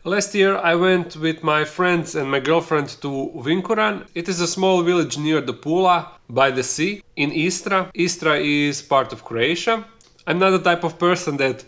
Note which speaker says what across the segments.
Speaker 1: Last year I went with my friends and my girlfriend to Vinkuran. It is a small village near the Pula by the sea in Istra. Istra is part of Croatia. I'm not the type of person that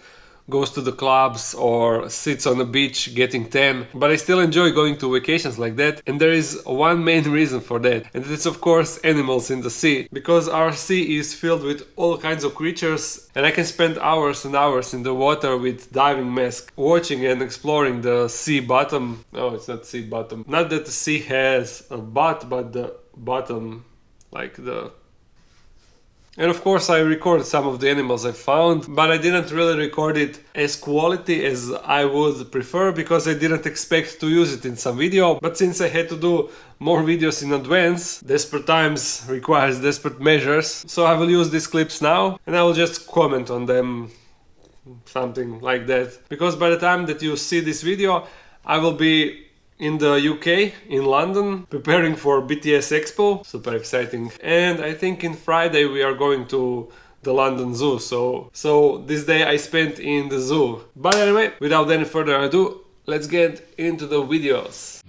Speaker 1: goes to the clubs or sits on the beach getting tan, but I still enjoy going to vacations like that, and there is one main reason for that, and it's of course animals in the sea, because our sea is filled with all kinds of creatures, and I can spend hours and hours in the water with diving mask, watching and exploring the sea bottom. No, it's not sea bottom. Not that the sea has a butt, but the bottom, like the... And of course I recorded some of the animals I found, but I didn't really record it as quality as I would prefer, because I didn't expect to use it in some video. But since I had to do more videos in advance, desperate times requires desperate measures, so I will use these clips now and I will just comment on them, something like that. Because by the time that you see this video, I will be in the UK, in London, preparing for BTS Expo. Super exciting. And I think in Friday we are going to the London Zoo. So this day I spent in the zoo. But anyway, without any further ado, let's get into the videos.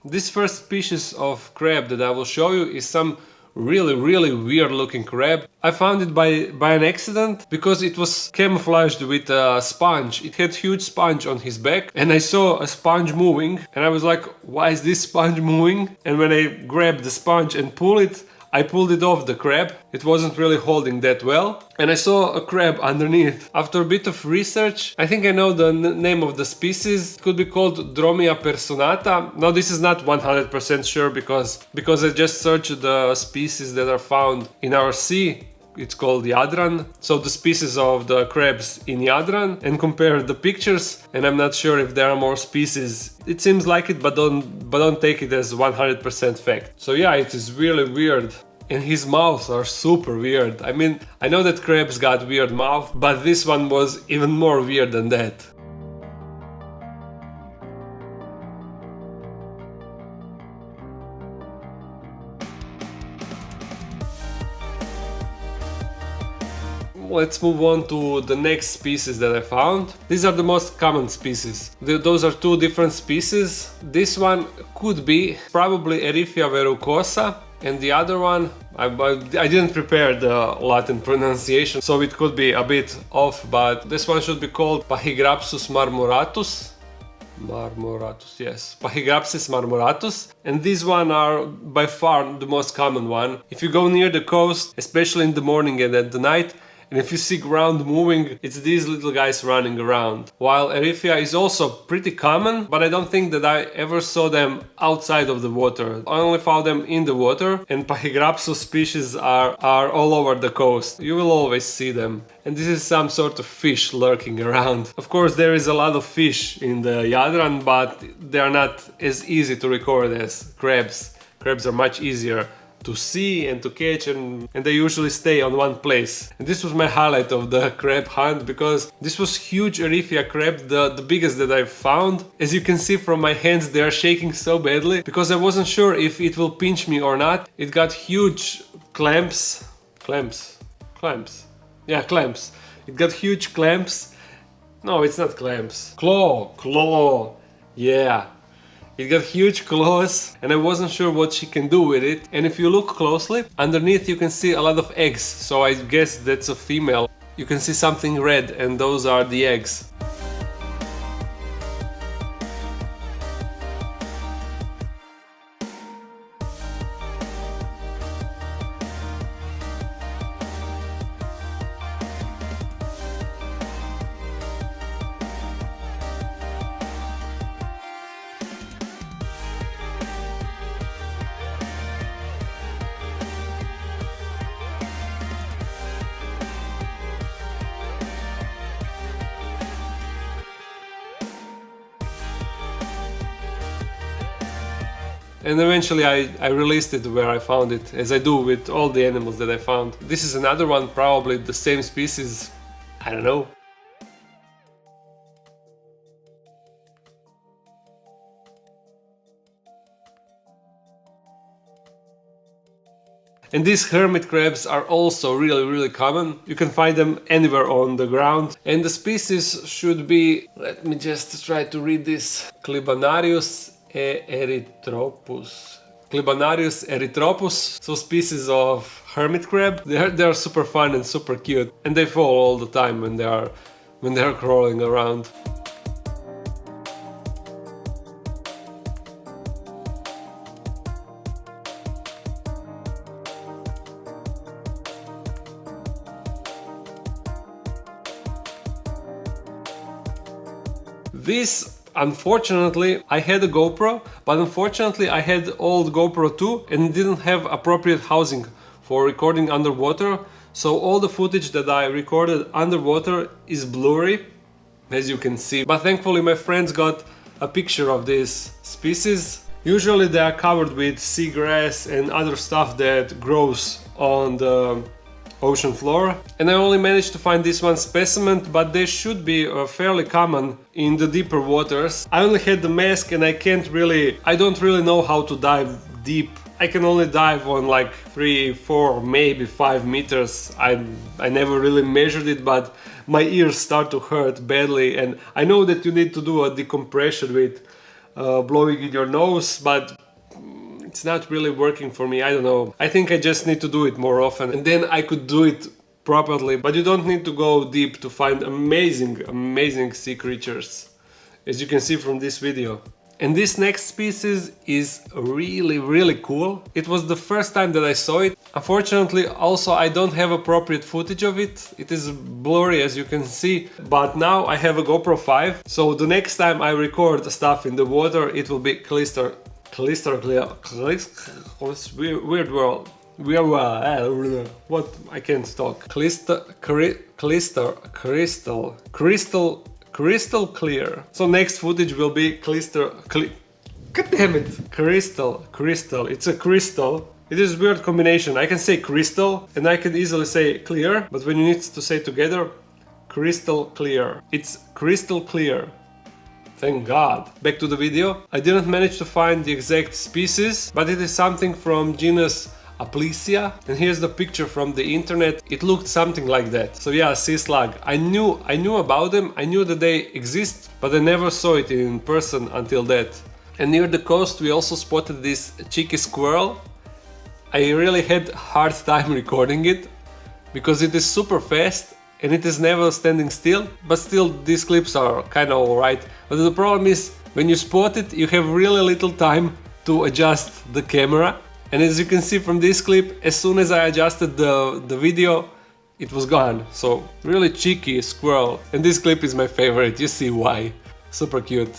Speaker 1: This first species of crab that I will show you is some really weird looking crab. I found it by an accident because it was camouflaged with a sponge. It had huge sponge on his back and I saw a sponge moving and I was like, why is this sponge moving? And when I grabbed the sponge and pulled it, I pulled it off the crab. It wasn't really holding that well. And I saw a crab underneath. After a bit of research, I think I know the name of the species. It could be called Dromia personata. Now this is not 100% sure because I just searched the species that are found in our sea. It's called Jadran, so the species of the crabs in Jadran, and compare the pictures, and I'm not sure if there are more species. It seems like it, but don't take it as 100% fact. So yeah, it is really weird. And his mouths are super weird. I mean, I know that crabs got weird mouth, but this one was even more weird than that. Let's move on to the next species that I found. These are the most common species. Those are two different species. This one could be probably Eriphia verrucosa, and the other one, I didn't prepare the Latin pronunciation, so it could be a bit off, but this one should be called Pachygrapsus marmoratus. Marmoratus, yes. Pachygrapsus marmoratus. And these one are by far the most common one. If you go near the coast, especially in the morning and at the night, and if you see ground moving, it's these little guys running around. While Eriphia is also pretty common, but I don't think that I ever saw them outside of the water. I only found them in the water, and Pachygrapsus species are all over the coast. You will always see them. And this is some sort of fish lurking around. Of course, there is a lot of fish in the Jadran, but they are not as easy to record as crabs. Crabs are much easier to see and to catch, and they usually stay on one place. And this was my highlight of the crab hunt, because this was huge Eriphia crab, the biggest that I've found. As you can see from my hands, they are shaking so badly because I wasn't sure if it will pinch me or not. It got huge clamps. Yeah, clamps. It got huge clamps. No, it's not clamps. Claw. Yeah. It got huge claws and I wasn't sure what she can do with it. And if you look closely, underneath you can see a lot of eggs. So I guess that's a female. You can see something red and those are the eggs. And eventually I released it where I found it, as I do with all the animals that I found. This is another one, probably the same species, I don't know. And these hermit crabs are also really common. You can find them anywhere on the ground. And the species should be, let me just try to read this, Clibanarius erythropus. Clibanarius erythropus, so species of hermit crab. They are super fun and super cute, and they fall all the time when they are crawling around. This, unfortunately, I had a GoPro, but unfortunately I had old GoPro 2 and didn't have appropriate housing for recording underwater, so all the footage that I recorded underwater is blurry, as you can see. But thankfully my friends got a picture of this species. Usually they are covered with seagrass and other stuff that grows on the ocean floor, and I only managed to find this one specimen, but they should be fairly common in the deeper waters. I only had the mask and I don't really know how to dive deep. I can only dive on like 3, 4, maybe 5 meters. I never really measured it, but my ears start to hurt badly, and I know that you need to do a decompression with blowing in your nose, but it's not really working for me. I don't know. I think I just need to do it more often, and then I could do it properly. But you don't need to go deep to find amazing sea creatures, as you can see from this video. And this next species is really cool. It was the first time that I saw it. Unfortunately, also I don't have appropriate footage of it. It is blurry, as you can see, but now I have a GoPro 5. So the next time I record stuff in the water, it will be crystal clear. Weird world. What? I can't talk. Crystal clear. So next footage will be God damn it! Crystal. It's a crystal. It is a weird combination. I can say crystal and I can easily say clear, but when you need to say together, crystal clear. It's crystal clear. Thank God. Back to the video. I didn't manage to find the exact species, but it is something from genus Aplysia, and here's the picture from the internet. It looked something like that. So yeah, sea slug. I knew about them. I knew that they exist, but I never saw it in person until that. And near the coast we also spotted this cheeky squirrel. I really had a hard time recording it because it is super fast and it is never standing still, but still these clips are kinda alright. But the problem is, when you spot it, you have really little time to adjust the camera. And as you can see from this clip, as soon as I adjusted the video, it was gone. So really cheeky squirrel. And this clip is my favorite, you see why. Super cute.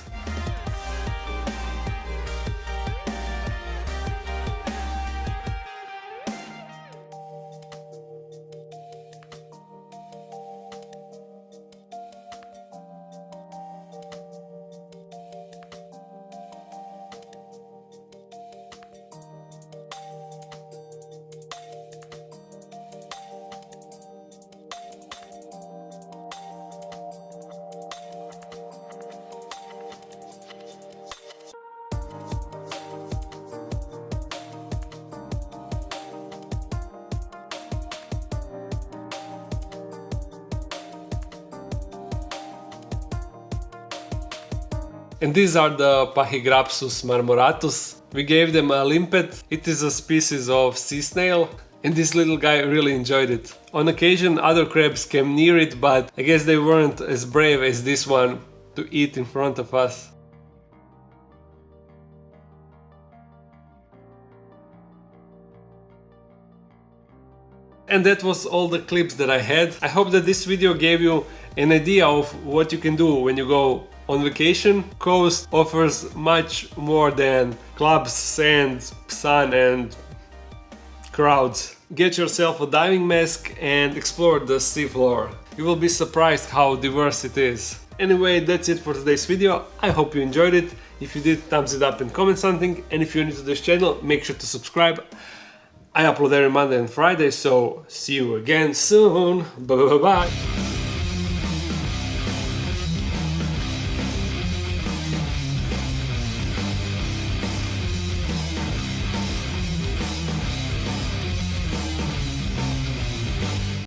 Speaker 1: And these are the Pachygrapsus marmoratus. We gave them a limpet. It is a species of sea snail, and this little guy really enjoyed it. On occasion other crabs came near it, but I guess they weren't as brave as this one to eat in front of us. And that was all the clips that I had. I hope that this video gave you an idea of what you can do when you go on vacation. Coast offers much more than clubs, sand, sun and crowds. Get yourself a diving mask and explore the seafloor. You will be surprised how diverse it is. Anyway, that's it for today's video. I hope you enjoyed it. If you did, thumbs it up and comment something. And if you're new to this channel, make sure to subscribe. I upload every Monday and Friday, so see you again soon. Bye bye bye.